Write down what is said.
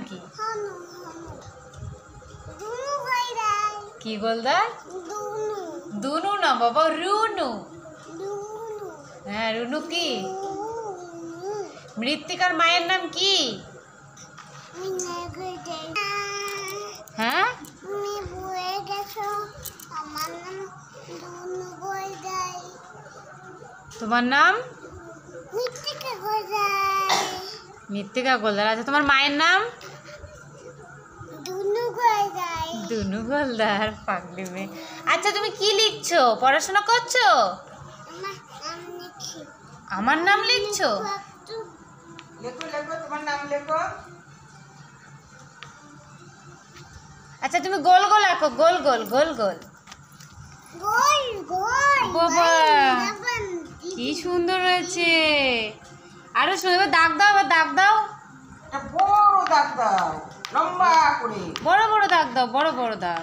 কি? কি গোলদার? দুনু না বাবা, রুনু। হ্যাঁ, রুনু কি? মৃত্তিকার মায়ের নাম কি? হ্যাঁ, তোমার নাম মৃত্তিকা গোলদার। আচ্ছা, তোমার মায়ের নাম? দুনু গোলদার, পাগলি মেয়ে। আচ্ছা, তুমি কি লিখছো? পড়াশোনা করছো? আমার নাম লিখছো? তোমার নাম লেখো। আচ্ছা, তুমি গোল গোল আঁকো, গোল গোল গোল গোল। বাবা, কি সুন্দর হয়েছে। আরো সুন্দর, দাগ দাও, আবার দাগ দাও। বড় দাগ দাও, লম্বা করে। বড় বড় দাগ দাও, বড় বড় দাগ।